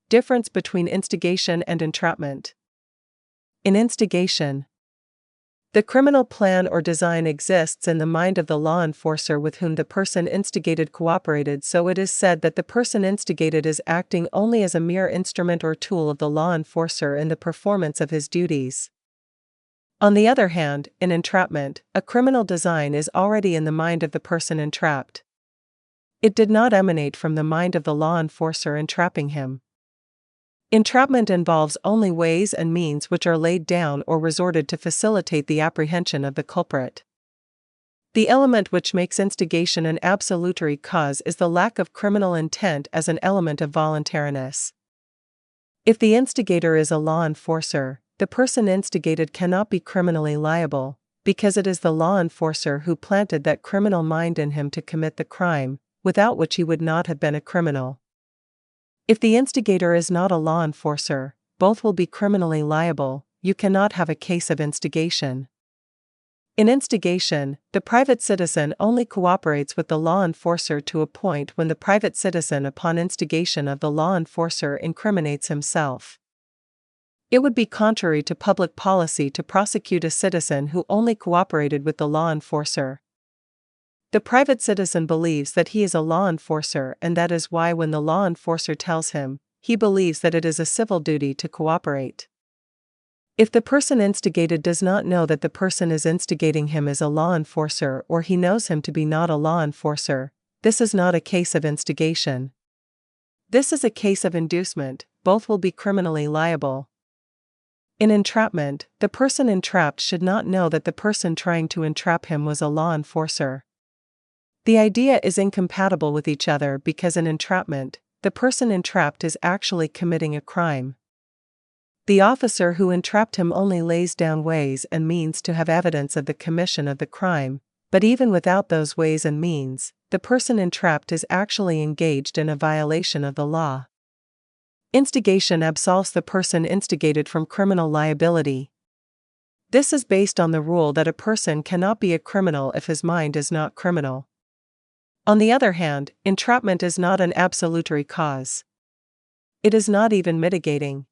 Difference between instigation and entrapment. In instigation, the criminal plan or design exists in the mind of the law enforcer with whom the person instigated cooperated, so it is said that the person instigated is acting only as a mere instrument or tool of the law enforcer in the performance of his duties. On the other hand, in entrapment, a criminal design is already in the mind of the person entrapped. It did not emanate from the mind of the law enforcer entrapping him. Entrapment involves only ways and means which are laid down or resorted to facilitate the apprehension of the culprit. The element which makes instigation an absolutary cause is the lack of criminal intent as an element of voluntariness. If the instigator is a law enforcer, the person instigated cannot be criminally liable, because it is the law enforcer who planted that criminal mind in him to commit the crime, without which he would not have been a criminal. If the instigator is not a law enforcer, both will be criminally liable. You cannot have a case of instigation. In instigation, the private citizen only cooperates with the law enforcer to a point when the private citizen, upon instigation of the law enforcer, incriminates himself. It would be contrary to public policy to prosecute a citizen who only cooperated with the law enforcer. The private citizen believes that he is a law enforcer, and that is why when the law enforcer tells him, he believes that it is a civil duty to cooperate. If the person instigated does not know that the person is instigating him is a law enforcer, or he knows him to be not a law enforcer, this is not a case of instigation. This is a case of inducement. Both will be criminally liable. In entrapment, the person entrapped should not know that the person trying to entrap him was a law enforcer. The idea is incompatible with each other because in entrapment, the person entrapped is actually committing a crime. The officer who entrapped him only lays down ways and means to have evidence of the commission of the crime, but even without those ways and means, the person entrapped is actually engaged in a violation of the law. Instigation absolves the person instigated from criminal liability. This is based on the rule that a person cannot be a criminal if his mind is not criminal. On the other hand, entrapment is not an absolutary cause. It is not even mitigating,